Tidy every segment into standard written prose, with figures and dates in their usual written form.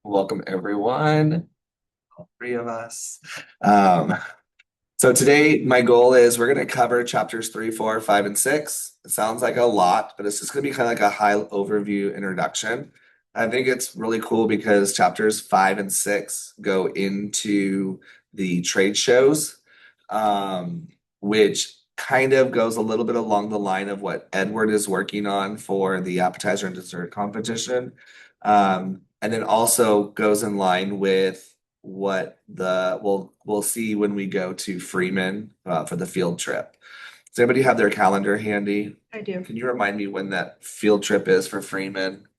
Welcome everyone, all three of us. Um, so today my goal is we're going to cover chapters 3, 4, 5, and 6. It sounds like a lot, but it's just going to be kind of like a high overview introduction. I think it's really cool because chapters 5 and 6 go into the trade shows, which kind of goes a little bit along the line of what Edward is working on for the appetizer and dessert competition. And then also goes in line with what we'll see when we go to Freeman for the field trip. Does anybody have their calendar handy? I do. Can you remind me when that field trip is for Freeman?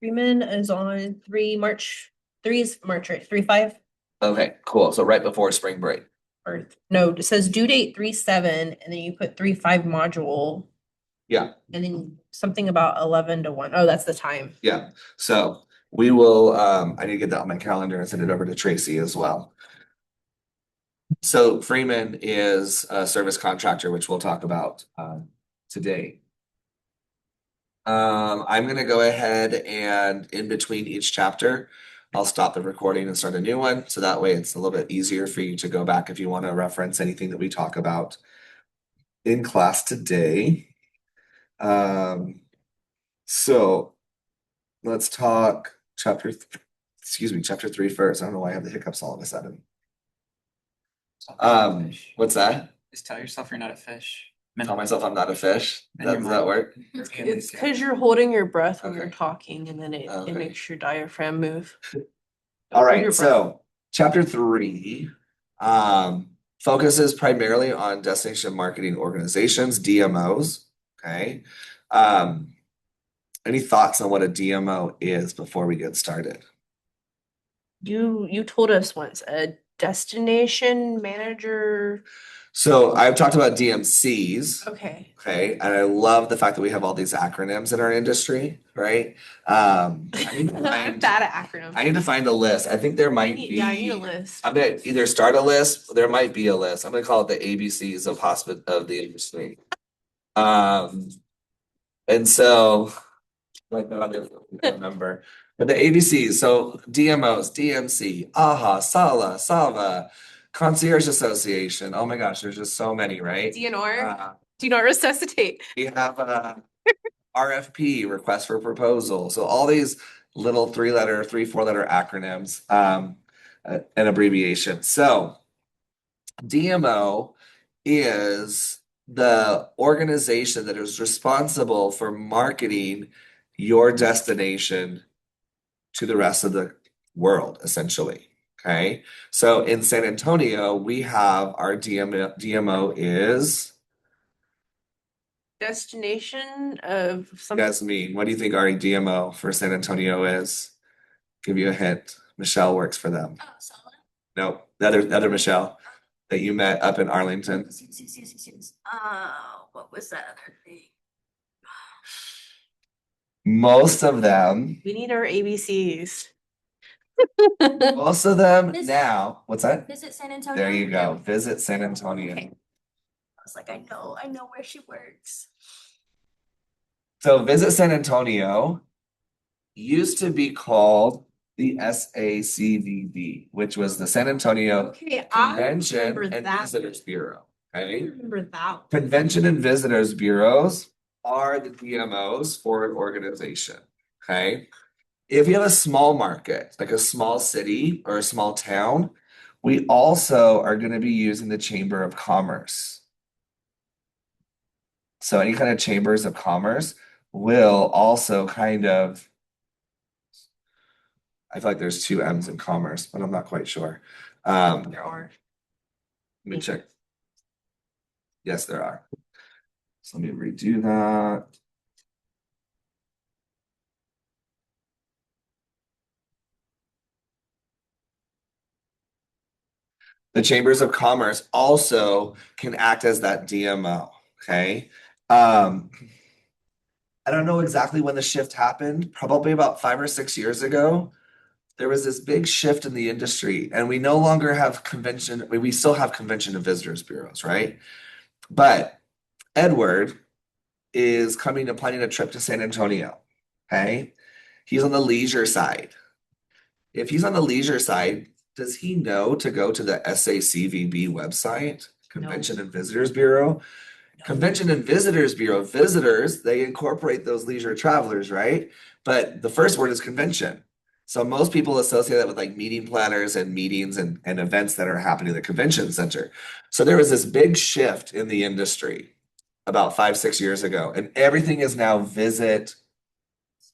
Freeman is on March 3 is March, right? 3/5 Okay, cool. So right before spring break. or no, it says due date 3/7 and then you put 3/5 module Yeah, and then something about 11 to 1. Oh, that's the time. yeah. So we will I need to get that on my calendar and send it over to Tracy as well. So Freeman is a service contractor, which we'll talk about today. I'm gonna go ahead and in between each chapter, I'll stop the recording and start a new one. So that way it's a little bit easier for you to go back if you want to reference anything that we talk about in class today. Um, so let's talk chapter 3 first. I don't know why I have the hiccups all of a sudden. What's that? Just tell yourself you're not a fish. Tell myself I'm not a fish. In your Does that mind. work? It's because you're holding your breath when you're Okay. talking and then Okay. it makes your diaphragm move. All Hold right, your breath. so chapter 3 focuses primarily on destination marketing organizations, DMOs. Okay. Any thoughts on what a DMO is before we get started? You told us once a destination manager. So I've talked about DMCs. Okay. Okay, and I love the fact that we have all these acronyms in our industry, right? I need to I'm find, bad at acronyms. I need to find a list. I think there might be. Yeah, I need a list. I'm gonna either start a list, there might be a list. I'm gonna call it the ABCs of the industry. And so like I don't remember. But the ABCs, so DMOs, DMC, AHA, SALA, SAVA, Concierge Association. Oh my gosh, there's just so many, right? DNR. Do not resuscitate. We have RFP, request for proposal. So all these little 3-letter, 4-letter acronyms and abbreviations. So DMO is the organization that is responsible for marketing your destination to the rest of the world, essentially. Okay. So in San Antonio, we have our DMO is Destination of some. Yasmin. What do you think our DMO for San Antonio is? Give you a hint. Michelle works for them. Oh, solid. No, the other Michelle that you met up in Arlington. Yes. What was that other thing? Most of them, We need our ABCs. most of them Visit- now. What's that? Visit San Antonio. There you go. Visit San Antonio. Okay. I was like, I know where she works. So Visit San Antonio used to be called the SACVB, which was the San Antonio Okay, I Convention remember and that. Visitors Bureau. I Okay. remember that. Convention and Visitors Bureaus are the DMOs for an organization. Okay. If you have a small market, like a small city or a small town, we also are going to be using the Chamber of Commerce. So any kind of chambers of commerce will also kind of, I feel like there's 2 M's in commerce, but I'm not quite sure. There are. Let me check. Yes, there are. So let me redo that. The chambers of commerce also can act as that DMO. Okay. I don't know exactly when the shift happened, probably about 5 or 6 years ago. There was this big shift in the industry, and we no longer have convention, we still have convention and visitors bureaus, right? But Edward is coming and planning a trip to San Antonio. Okay. He's on the leisure side. if he's on the leisure side, does he know to go to the SACVB website, Convention and Visitors Bureau? Convention and Visitors Bureau, visitors, they incorporate those leisure travelers, right? But the first word is convention. So most people associate that with like meeting planners and meetings and events that are happening at the convention center. So there was this big shift in the industry about 5, 6 years ago, and everything is now visit,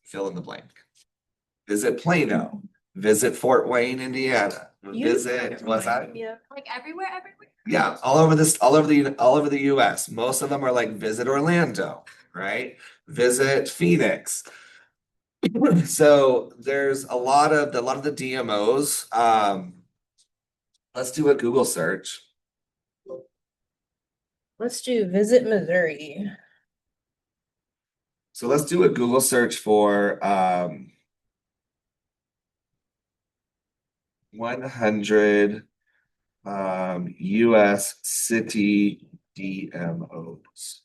fill in the blank. Visit Plano, visit Fort Wayne, Indiana, visit, what's that? Yeah. Like everywhere. Yeah, all over the US. Most of them are like visit Orlando, right? Visit Phoenix. So there's a lot of the DMOs. Let's do a Google search. Let's do Visit Missouri. So let's do a Google search for 100 US city DMOs.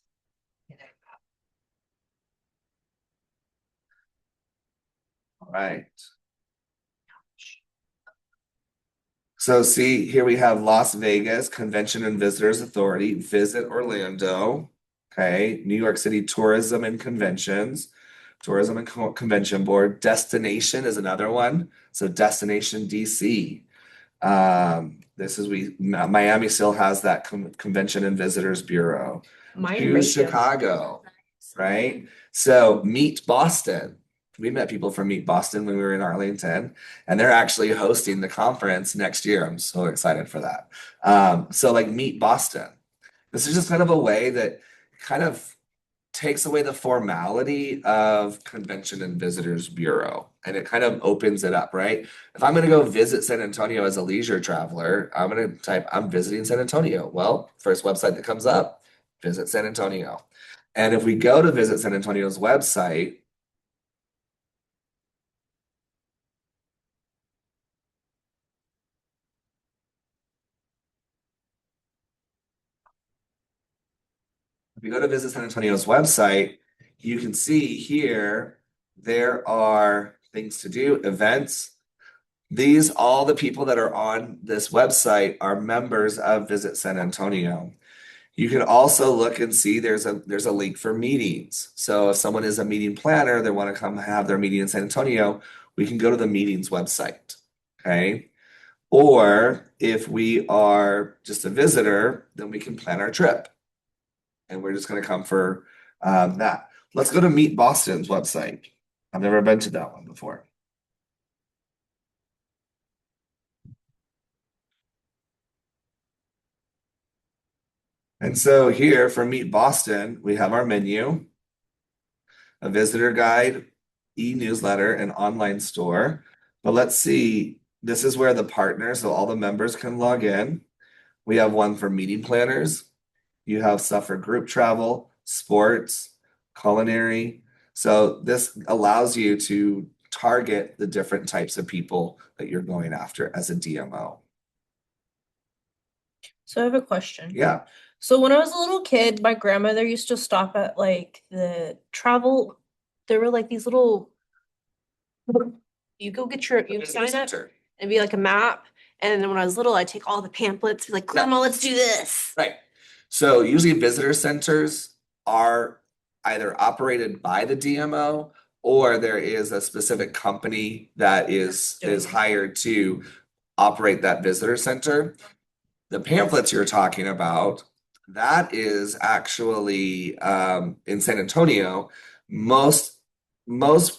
All right. So see, here we have Las Vegas Convention and Visitors Authority, Visit Orlando. Okay, New York City Tourism and Conventions, Tourism and Convention Board. Destination is another one. So Destination DC. This is Miami still has that Convention and Visitors Bureau. Mine To right Chicago, right? So Meet Boston. We met people from Meet Boston when we were in Arlington, and they're actually hosting the conference next year. I'm so excited for that. So like Meet Boston. This is just kind of a way that kind of takes away the formality of Convention and Visitors Bureau, and it kind of opens it up, right? If I'm going to go visit San Antonio as a leisure traveler, I'm going to type, I'm visiting San Antonio. Well, first website that comes up, Visit San Antonio. And if we go to Visit San Antonio's website, if you go to Visit San Antonio's website, you can see here there are things to do, events. All the people that are on this website are members of Visit San Antonio. You can also look and see there's a link for meetings. So if someone is a meeting planner, they want to come have their meeting in San Antonio, we can go to the meetings website. Okay. Or if we are just a visitor, then we can plan our trip. And we're just going to come for that. Let's go to Meet Boston's website. I've never been to that one before. And so here for Meet Boston, we have our menu, a visitor guide, e-newsletter, and online store. But let's see, this is where the partners, so all the members can log in. We have one for meeting planners. You have stuff for group travel, sports, culinary. So this allows you to target the different types of people that you're going after as a DMO. So I have a question. Yeah. So when I was a little kid, my grandmother used to stop at like the travel. There were like these little. You go get your you sign up and be like a map. And then when I was little, I'd take all the pamphlets, be like, Grandma, let's do this. Right. So usually visitor centers are either operated by the DMO or there is a specific company that is hired to operate that visitor center. The pamphlets you're talking about, that is actually in San Antonio. Most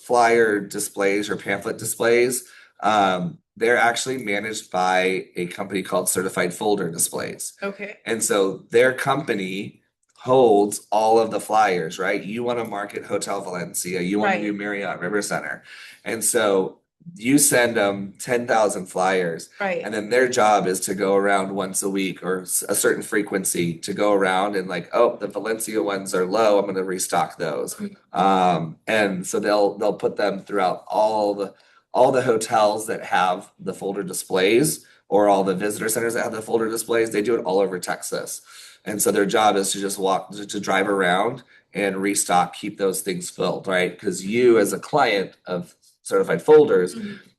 flyer displays or pamphlet displays, they're actually managed by a company called Certified Folder Displays. Okay. And so their company holds all of the flyers, right? You want to market Hotel Valencia, you want to do Marriott River Center. And so you send them 10,000 flyers. Right. And then their job is to go around once a week or a certain frequency to go around and like, oh, the Valencia ones are low, I'm going to restock those. And so they'll put them throughout all the hotels that have the folder displays or all the visitor centers that have the folder displays. They do it all over Texas. And so their job is to just to drive around and restock, keep those things filled, right? Because you as a client of Certified Folders,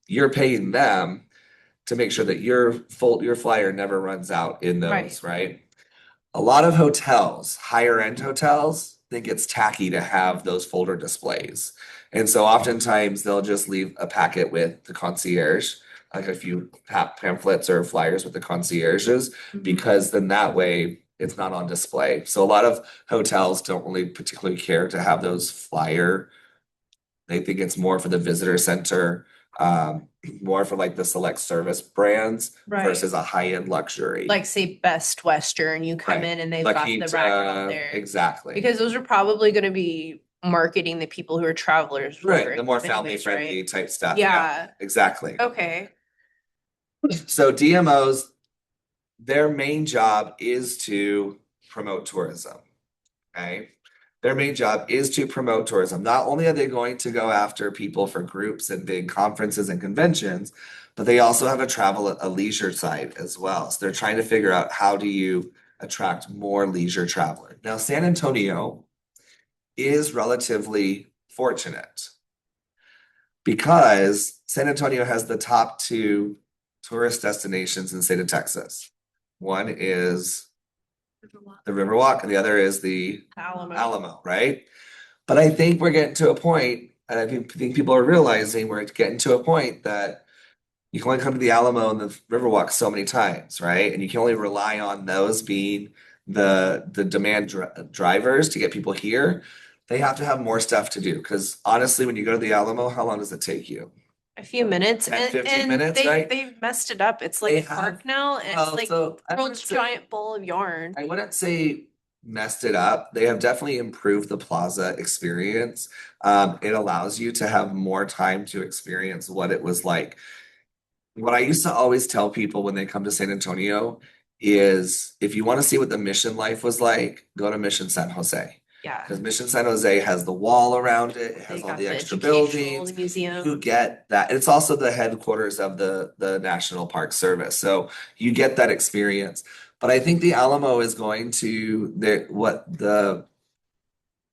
you're paying them to make sure that your flyer never runs out in those, right? A lot of hotels, higher end hotels, think it's tacky to have those folder displays. And so oftentimes they'll just leave a packet with the concierge, like a few pamphlets or flyers with the concierges, because then that way it's not on display. So a lot of hotels don't really particularly care to have those flyer. They think it's more for the visitor center, more for like the select service brands Right. versus a high-end luxury. Like say Best Western, you come Right. in and they've La got the Quinta, rack out there. exactly. Because those are probably gonna be marketing the people who are travelers. Right, the more anyways, family friendly right? type stuff. Yeah. Exactly. Okay. So DMOs, their main job is to promote tourism. Okay. Their main job is to promote tourism. Not only are they going to go after people for groups and big conferences and conventions, but they also have a leisure side as well. So they're trying to figure out how do you attract more leisure travelers. Now, San Antonio is relatively fortunate because San Antonio has the top two tourist destinations in the state of Texas. One is the Riverwalk, and the other is the Alamo, right? But I think we're getting to a point, and I think people are realizing we're getting to a point that you can only come to the Alamo and the Riverwalk so many times, right? And you can only rely on those being the demand drivers to get people here. They have to have more stuff to do because honestly, when you go to the Alamo, how long does it take you? A few minutes 10, 15 minutes, right? they've messed it up. It's like They a park have. now and Well, it's like so I wouldn't world's say- giant ball of yarn. I wouldn't say messed it up. They have definitely improved the plaza experience. It allows you to have more time to experience what it was like. What I used to always tell people when they come to San Antonio is if you want to see what the Mission life was like, go to Mission San Jose. Yeah. Because Mission San Jose has the wall around it, it has They all got the extra educational, buildings. the museum. You get that. It's also the headquarters of the National Park Service. So you get that experience. But I think the Alamo is going to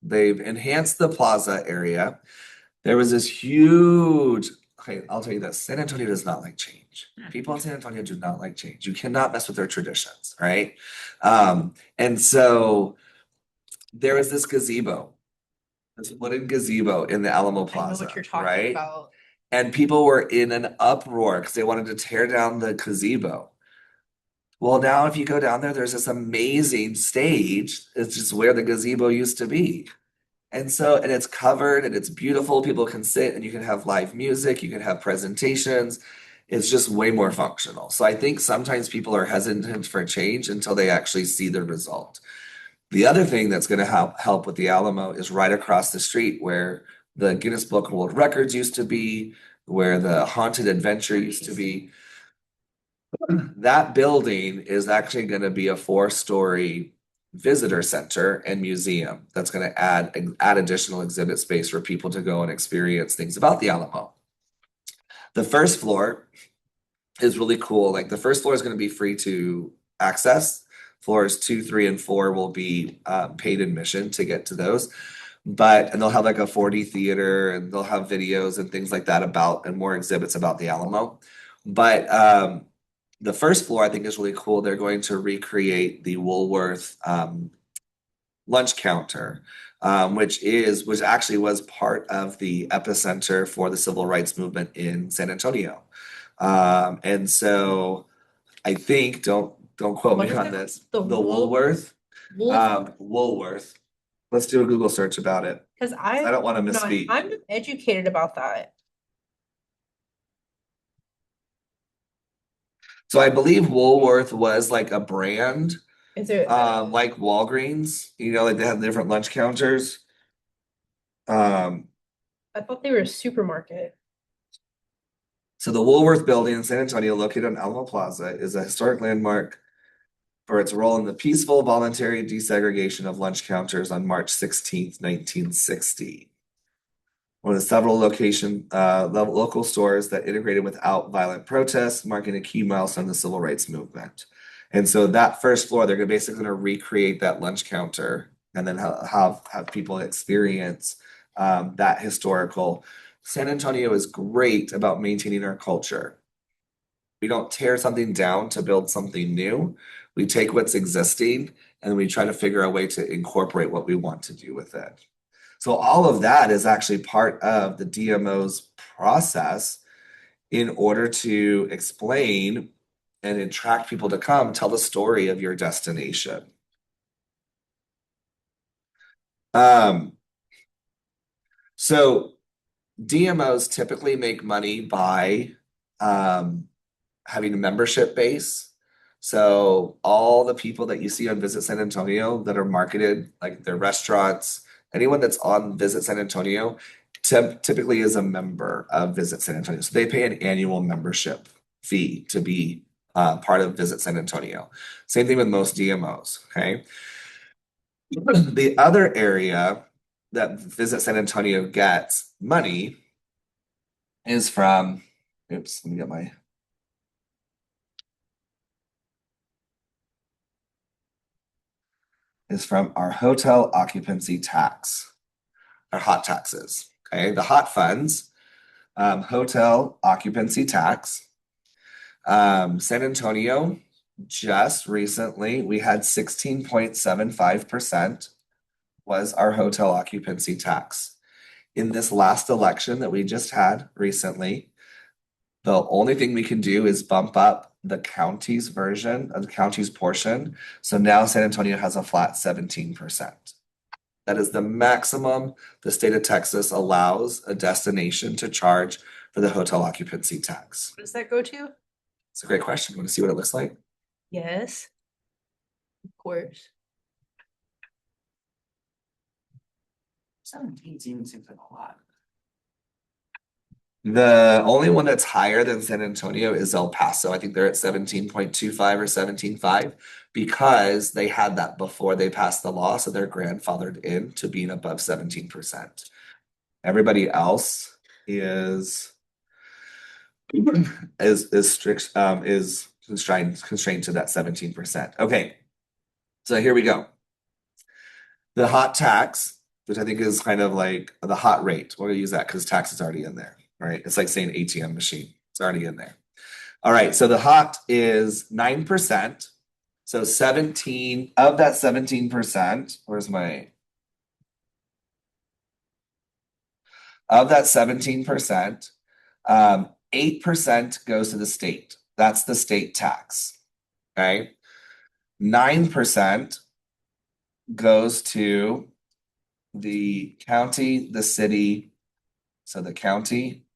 they've enhanced the plaza area. There was this huge, okay, I'll tell you this, San Antonio does not like change. People in San Antonio do not like change. You cannot mess with their traditions, right? And so there was this gazebo, this wooden gazebo in the Alamo I know Plaza, what you're talking right? about. And people were in an uproar because they wanted to tear down the gazebo. Well, now if you go down there, there's this amazing stage. It's just where the gazebo used to be. And so, and it's covered and it's beautiful. People can sit and you can have live music, you can have presentations. It's just way more functional. So I think sometimes people are hesitant for change until they actually see the result. The other thing that's going to help with the Alamo is right across the street where the Guinness Book of World Records used to be, where the Haunted Adventure used to be. That building is actually going to be a 4-story visitor center and museum that's going to add additional exhibit space for people to go and experience things about the Alamo. The first floor is really cool. Like the first floor is going to be free to access. Floors 2, 3, and 4 will be paid admission to get to those. And they'll have like a 4D theater and they'll have videos and things like that about and more exhibits about the Alamo. But the first floor I think is really cool. They're going to recreate the Woolworth lunch counter, which actually was part of the epicenter for the civil rights movement in San Antonio. And so I think don't quote What me is on it? this. The The Woolworth. Wolf, Woolworth. Let's do a Google search about it. because I don't want to misspeak. I'm educated about that. So I believe Woolworth was like a brand, Is it? like Walgreens, like they have different lunch counters. I thought they were a supermarket. So the Woolworth building in San Antonio, located on Alamo Plaza, is a historic landmark for its role in the peaceful voluntary desegregation of lunch counters on March 16th, 1960. One of the several local stores that integrated without violent protests, marking a key milestone in the civil rights movement. And so that first floor, they're basically going to recreate that lunch counter and then have people experience that historical San Antonio is great about maintaining our culture. We don't tear something down to build something new. We take what's existing and we try to figure a way to incorporate what we want to do with it. So all of that is actually part of the DMO's process in order to explain and attract people to come tell the story of your destination. So DMOs typically make money by having a membership base. So all the people that you see on Visit San Antonio that are marketed, like their restaurants, anyone that's on Visit San Antonio typically is a member of Visit San Antonio. So they pay an annual membership fee to be part of Visit San Antonio. Same thing with most DMOs, okay? The other area that Visit San Antonio gets money is from, oops, let me get my, is from our hotel occupancy tax, our hot taxes, okay? The hot funds, hotel occupancy tax. San Antonio, just recently, we had 16.75% was our hotel occupancy tax. In this last election that we just had recently, the only thing we can do is bump up the county's version of the county's portion. So now San Antonio has a flat 17%. That is the maximum the state of Texas allows a destination to charge for the hotel occupancy tax. What does that go to? It's a great question. Want to see what it looks like? Yes. Of course. 17 even seems like a lot. The only one that's higher than San Antonio is El Paso. I think they're at 17.25 or 17.5 because they had that before they passed the law, so they're grandfathered in to being above 17%. Everybody else is strict is constrained to that 17%. Okay. So here we go. The hot tax, which I think is kind of like the hot rate. We're gonna use that because tax is already in there, right? It's like saying ATM machine. It's already in there. All right, so the hot is 9%. So 17 of that 17%, where's my of that 17%, 8% goes to the state. That's the state tax. Okay. 9% goes to the county, the city. So the county,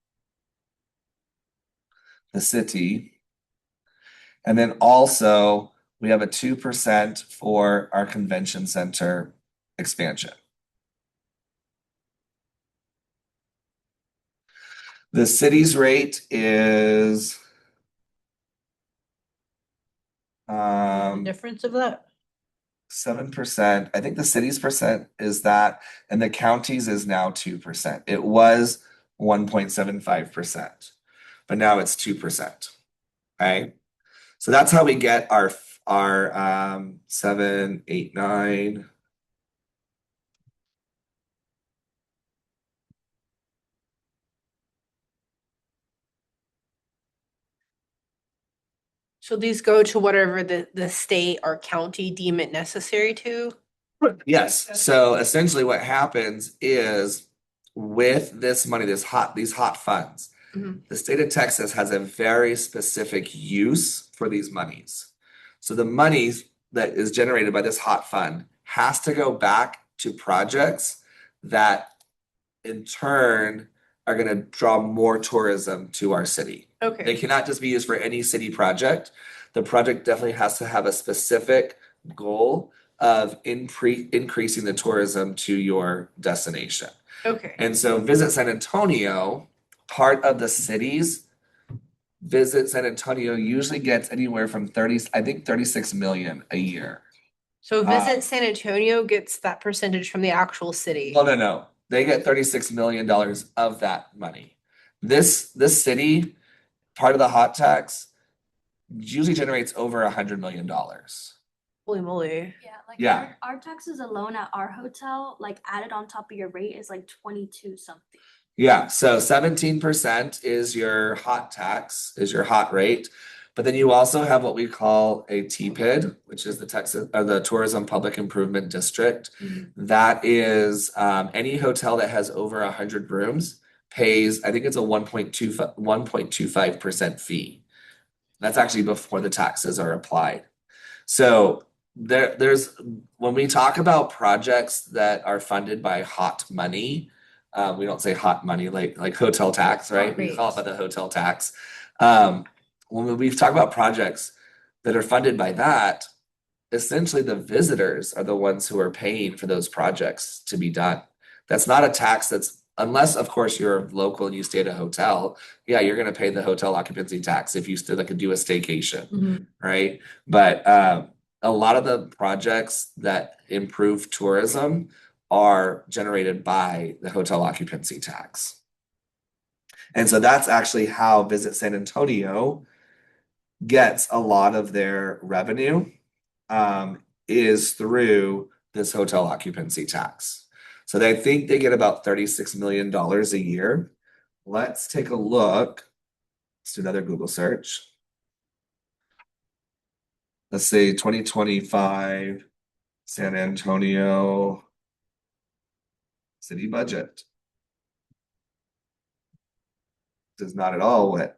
the city, and then also we have a 2% for our convention center expansion. The city's rate is Difference of that? 7%. I think the city's percent is that, and the county's is now 2%. It was 1.75%, but now it's 2%. Okay. So that's how we get our 7, 8, 9. So these go to whatever the state or county deem it necessary to? Yes. So essentially what happens is with this money, these hot funds, Mhm. the state of Texas has a very specific use for these monies. So the money that is generated by this hot fund has to go back to projects that in turn are going to draw more tourism to our city. They Okay, cannot just be used for any city project. The project definitely has to have a specific goal of increasing the tourism to your destination. okay. And so Visit San Antonio, part of the city's Visit San Antonio usually gets anywhere from 36 million a year. So Visit San Antonio gets that percentage from the actual city. No. They get $36 million of that money. This city, part of the hot tax, usually generates over $100 million. Holy moly. Yeah, like Yeah. our taxes alone at our hotel, like added on top of your rate is like 22 something. Yeah, so 17% is your hot tax, is your hot rate. But then you also have what we call a TPID, which is the Tourism Public Improvement District. That is any hotel that has over 100 rooms pays, I think it's a 1.25% fee. That's actually before the taxes are applied. So there's when we talk about projects that are funded by hot money, we don't say hot money like hotel tax, right? We call it the hotel tax. When we talk about projects that are funded by that, essentially the visitors are the ones who are paying for those projects to be done. That's not a tax that's, unless of course you're local and you stay at a hotel, yeah, you're gonna pay the hotel occupancy tax if you still like do a staycation, right? But a lot of the projects that improve tourism are generated by the hotel occupancy tax. And so that's actually how Visit San Antonio gets a lot of their revenue is through this hotel occupancy tax. So they think they get about $36 million a year. Let's take a look. Let's do another Google search. Let's say 2025 San Antonio city budget. This is not at all what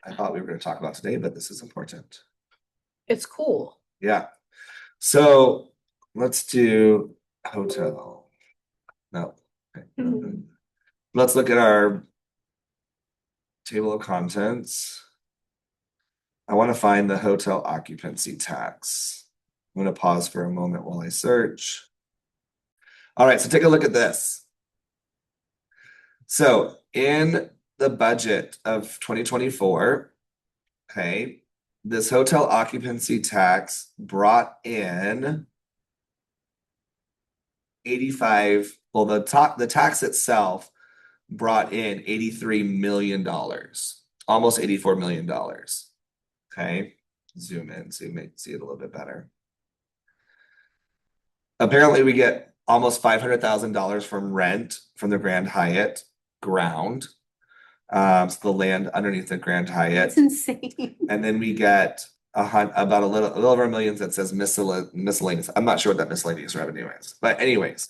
I thought we were going to talk about today, but this is important. It's cool. Yeah. So let's do hotel. No. Okay. Let's look at our table of contents. I want to find the hotel occupancy tax. I'm going to pause for a moment while I search. All right, so take a look at this. So in the budget of 2024, okay, this hotel occupancy tax brought in 85, well, the tax itself brought in $83 million, almost $84 million. Okay, zoom in so you may see it a little bit better. Apparently, we get almost $500,000 from rent from the Grand Hyatt ground. So the land underneath the Grand Hyatt. It's insane. And then we get about a little over $1 million that says miscellaneous. I'm not sure what that miscellaneous revenue is. But anyways,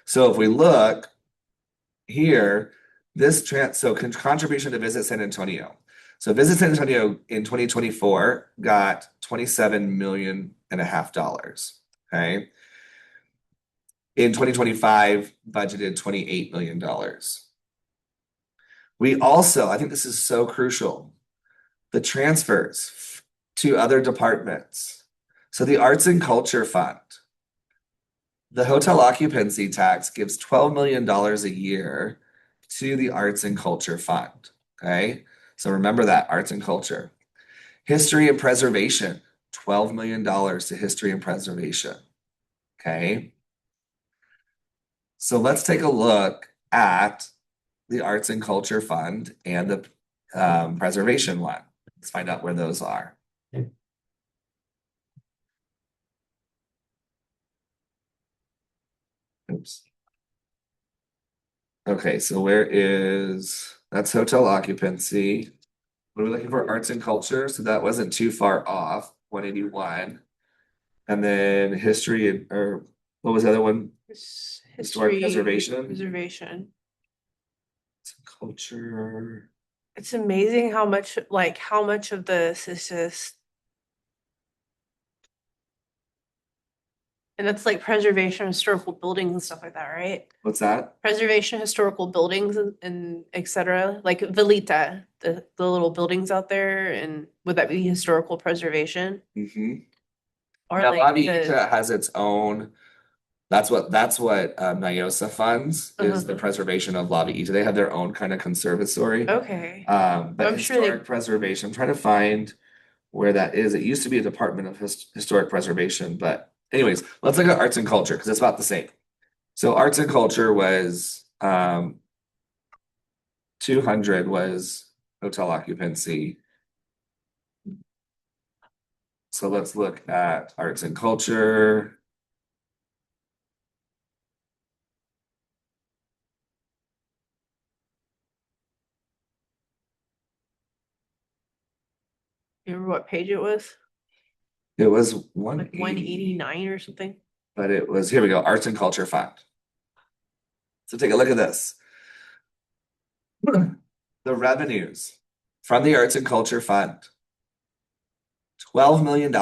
so if we look here, contribution to Visit San Antonio. So Visit San Antonio in 2024 got $27.5 million. Okay. In 2025, budgeted $28 million. We also, I think this is so crucial, the transfers to other departments. So the Arts and Culture Fund, the hotel occupancy tax gives $12 million a year to the Arts and Culture Fund. Okay. So remember that, arts and culture. History and preservation, $12 million to history and preservation. Okay. So let's take a look at the Arts and Culture Fund and the preservation one. Let's find out where those are. Oops. Okay, so that's hotel occupancy. What are we looking for? Arts and culture. So that wasn't too far off, 181. And then history, or what was the other one? Historic preservation. Preservation. Culture. It's amazing how much of this is just, and that's like preservation, historical buildings and stuff like that, right? What's that? Preservation, historical buildings and et cetera, like Velita, the little buildings out there, and would that be historical preservation? Mm-hmm. Or Now, like Bobby has its own. That's what NIOSA funds is the preservation of La Villita. They have their own kind of conservatory. Okay. But I'm sure historic preservation, I'm trying to find where that is. It used to be a Department of Historic Preservation, but anyways, let's look at arts and culture because it's about the same. So arts and culture was 200 was hotel occupancy. So let's look at arts and culture. Remember what page it was? It was Like 180, 189 or something. but it was, here we go, Arts and Culture Fund. So take a look at this. The revenues from the Arts and Culture Fund, $12 million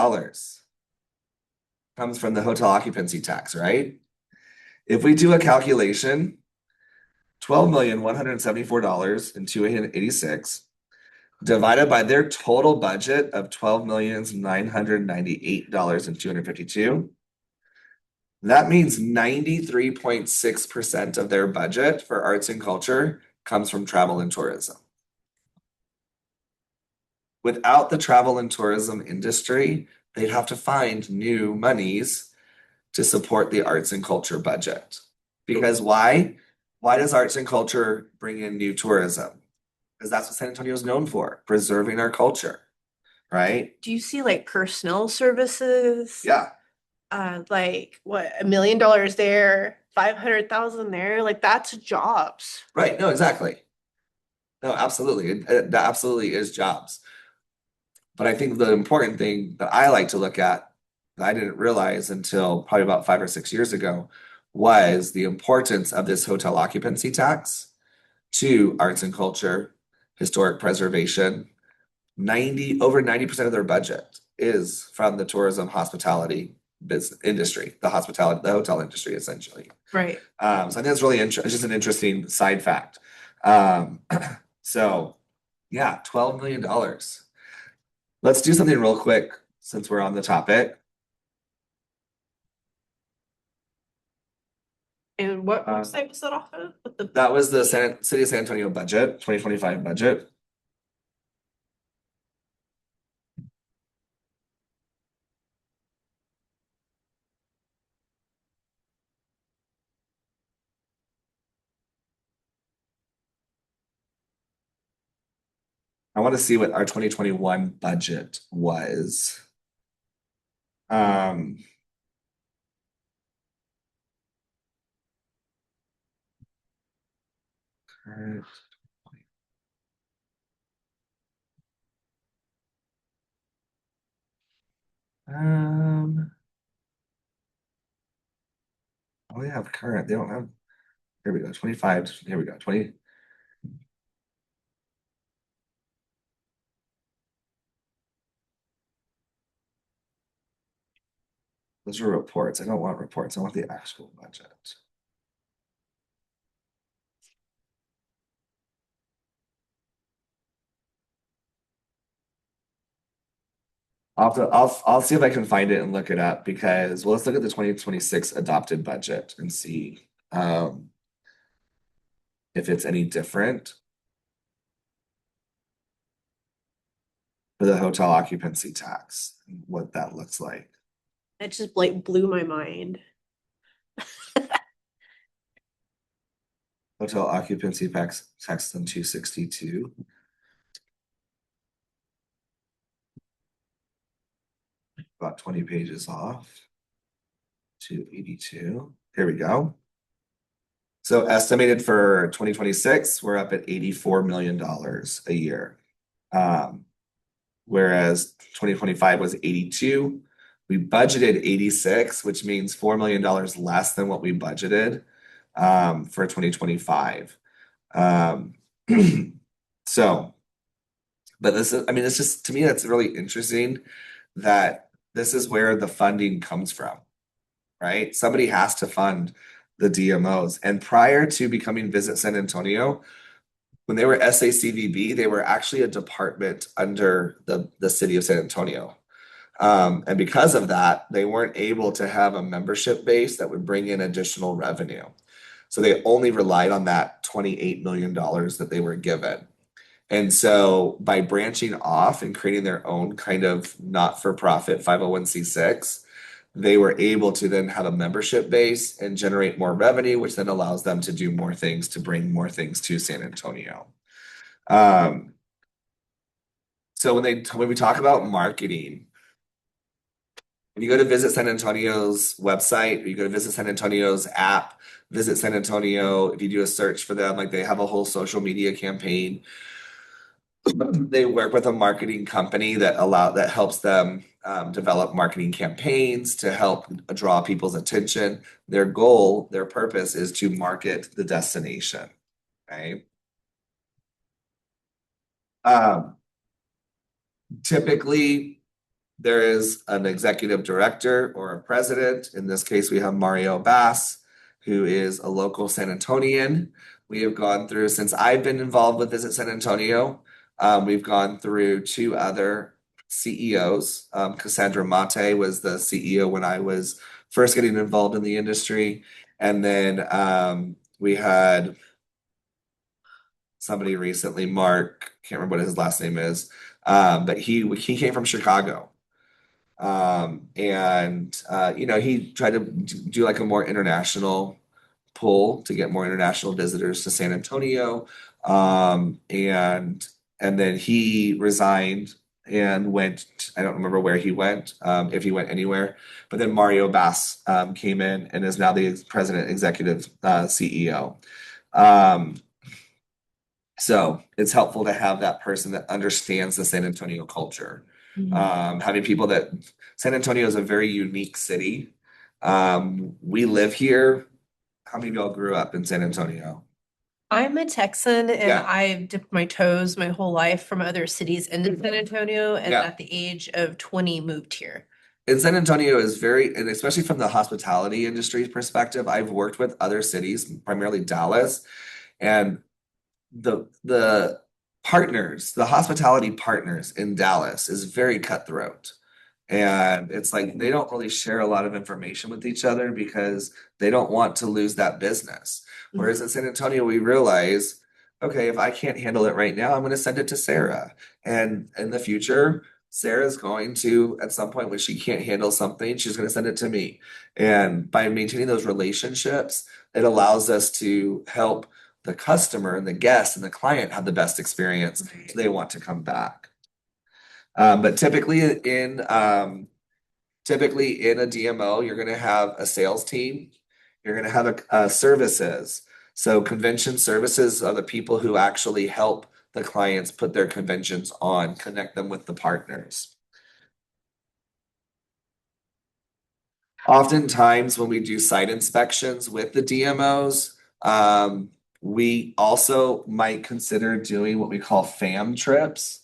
comes from the hotel occupancy tax, right? If we do a calculation, $12,174,286 divided by their total budget of $12,998,252. That means 93.6% of their budget for arts and culture comes from travel and tourism. Without the travel and tourism industry, they'd have to find new monies to support the arts and culture budget. Because why? Why does arts and culture bring in new tourism? Because that's what San Antonio is known for, preserving our culture, right? Do you see like personnel services? Yeah, Like what, $1 million there, 500,000 there, like that's jobs. right. No, exactly. No, absolutely. That absolutely is jobs. But I think the important thing that I like to look at, that I didn't realize until probably about 5 or 6 years ago, was the importance of this hotel occupancy tax to arts and culture, historic preservation. Over 90% of their budget is from the tourism hospitality business industry, the hotel industry, essentially. Right. So I think that's really it's just an interesting side fact. Um, so yeah, $12 million. Let's do something real quick since we're on the topic. And what website was that off of? With the That was the City of San Antonio budget, 2025 budget. I want to see what our 2021 budget was. Current. Oh, they have current. They don't have. Here we go. 25. Here we go. 20. Those are reports. I don't want reports. I want the actual budget. I'll see if I can find it and look it up because well, let's look at the 2026 adopted budget and see if it's any different for the hotel occupancy tax and what that looks like. It just like blew my mind. Hotel occupancy tax on 262. About 20 pages off. 282. Here we go. So estimated for 2026, we're up at $84 million a year. Whereas 2025 was 82. We budgeted 86, which means $4 million less than what we budgeted for 2025. So, but this is, I mean, it's just to me, that's really interesting that this is where the funding comes from, right? Somebody has to fund the DMOs. And prior to becoming Visit San Antonio, when they were SACVB, they were actually a department under the city of San Antonio. And because of that, they weren't able to have a membership base that would bring in additional revenue. So they only relied on that $28 million that they were given. And so by branching off and creating their own kind of not-for-profit 501c6, they were able to then have a membership base and generate more revenue, which then allows them to do more things to bring more things to San Antonio. So when we talk about marketing, when you go to Visit San Antonio's website, or you go to Visit San Antonio's app, Visit San Antonio, if you do a search for them, like they have a whole social media campaign. They work with a marketing company that helps them develop marketing campaigns to help draw people's attention. Their goal, their purpose is to market the destination, right? Um, Typically, there is an executive director or a president. In this case, we have Mario Bass, who is a local San Antonian. We have gone through, since I've been involved with Visit San Antonio, we've gone through two other CEOs. Cassandra Mate was the CEO when I was first getting involved in the industry. And then we had somebody recently, Mark, can't remember what his last name is, but he came from Chicago. He tried to do like a more international pull to get more international visitors to San Antonio. And then he resigned and went, I don't remember where he went, if he went anywhere. But then Mario Bass came in and is now the president executive CEO. So it's helpful to have that person that understands the San Antonio culture. Having people that San Antonio is a very unique city. We live here. How many of y'all grew up in San Antonio? I'm a Texan and Yeah. I've dipped my toes my whole life from other cities into San Antonio, and Yeah. at the age of 20 moved here. And San Antonio is very, and especially from the hospitality industry perspective, I've worked with other cities, primarily Dallas, and the partners, the hospitality partners in Dallas is very cutthroat. And it's like they don't really share a lot of information with each other because they don't want to lose that business. Whereas in San Antonio, we realize, okay, if I can't handle it right now, I'm going to send it to Sarah. And in the future, Sarah's going to, at some point when she can't handle something, she's going to send it to me. And by maintaining those relationships, it allows us to help the customer and the guest and the client have the best experience, so they want to come back. But typically in a DMO, you're going to have a sales team. You're going to have a services. So convention services are the people who actually help the clients put their conventions on, connect them with the partners. Oftentimes, when we do site inspections with the DMOs, we also might consider doing what we call FAM trips.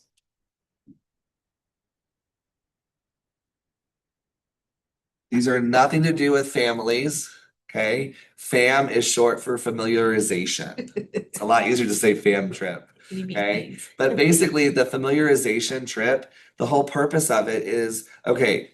These are nothing to do with families, okay? FAM is short for familiarization. It's a lot easier to say FAM trip, okay? But basically, the familiarization trip, the whole purpose of it is, okay,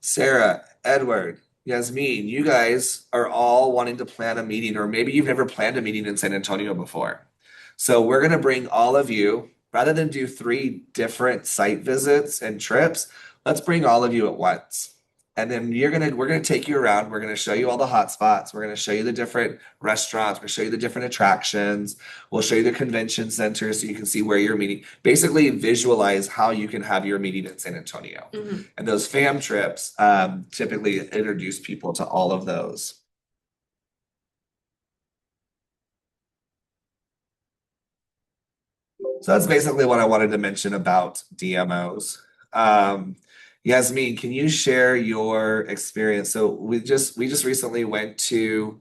Sarah, Edward, Yasmin, you guys are all wanting to plan a meeting, or maybe you've never planned a meeting in San Antonio before. So we're going to bring all of you, rather than do 3 different site visits and trips, let's bring all of you at once. And then we're gonna take you around. We're gonna show you all the hot spots. We're gonna show you the different restaurants. We're gonna show you the different attractions. We'll show you the convention center so you can see where you're meeting. Basically, visualize how you can have your meeting in San Antonio. And those FAM trips typically introduce people to all of those. So that's basically what I wanted to mention about DMOs. Yasmin, can you share your experience? So we just recently went to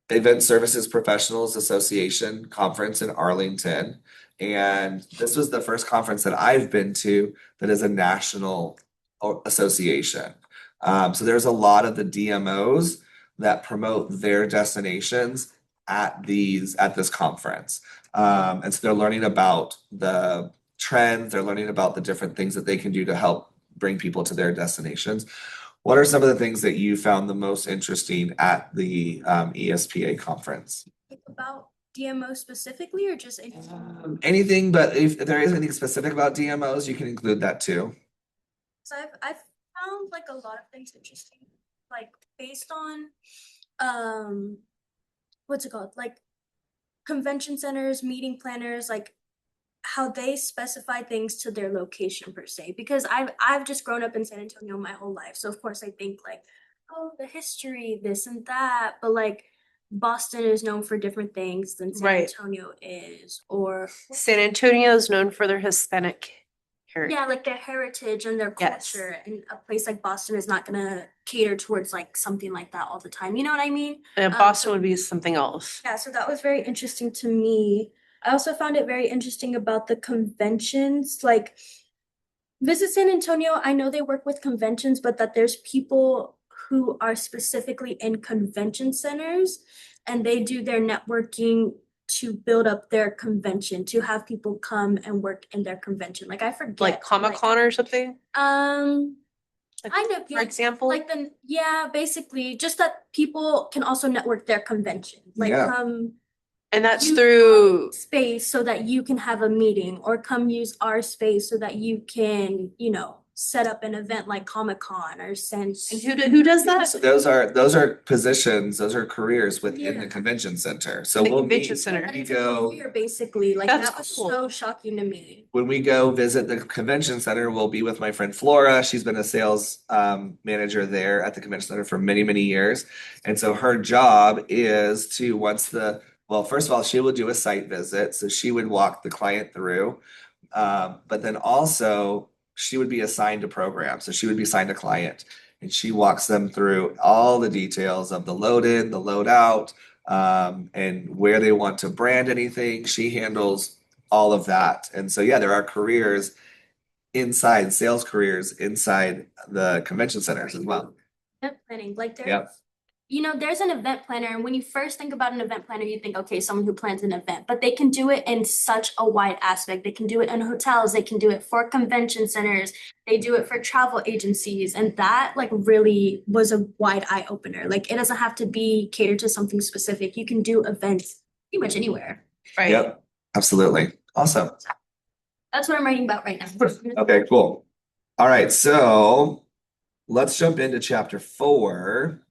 Event Services Professionals Association conference in Arlington. And this was the first conference that I've been to that is a national association. So there's a lot of the DMOs that promote their destinations at this conference. And so they're learning about the trends, they're learning about the different things that they can do to help bring people to their destinations. What are some of the things that you found the most interesting at the ESPA conference? About DMO specifically or just anything? Anything, but if there is anything specific about DMOs, you can include that too. So I've found like a lot of things interesting, like based on what's it called? Like convention centers, meeting planners, like how they specify things to their location per se. Because I've just grown up in San Antonio my whole life. So of course I think like, oh, the history, this and that. But like Boston is known for different things than San Right. Antonio is, or San Antonio is known for their Hispanic heritage. yeah, like their heritage and their Yes. culture. And a place like Boston is not gonna cater towards like something like that all the time. You know what I mean? Boston would be something else. Yeah, so that was very interesting to me. I also found it very interesting about the conventions, like Visit San Antonio, I know they work with conventions, but that there's people who are specifically in convention centers and they do their networking to build up their convention, to have people come and work in their convention. Like I forget. Like Comic-Con or something, like, Kind of, for yeah. example. Like yeah, basically just that people can also network their convention. Like Yeah. come And that's use through, our space so that you can have a meeting, or come use our space so that you can, set up an event like Comic-Con or Sense. and who does that? So those are positions, those are careers within Yeah. the convention center. So The we'll convention meet, center. when we It's a go, career, basically, like That's that was cool. so shocking to me. when we go visit the convention center, we'll be with my friend Flora. She's been a sales manager there at the convention center for many, many years. And so her job is to well, first of all, she will do a site visit. So she would walk the client through. But then also she would be assigned a program. So she would be assigned a client and she walks them through all the details of the load in, the load out, and where they want to brand anything. She handles all of that. And so, yeah, there are sales careers inside the convention centers as well. Event planning, like there's, Yep. There's an event planner, and when you first think about an event planner, you think, okay, someone who plans an event, but they can do it in such a wide aspect. They can do it in hotels, they can do it for convention centers, they do it for travel agencies, and that like really was a wide eye opener. Like it doesn't have to be catered to something specific. You can do events pretty much anywhere. Right. Yep, absolutely. Awesome. That's what I'm writing about right now. Okay, cool. All right, so let's jump into chapter 4.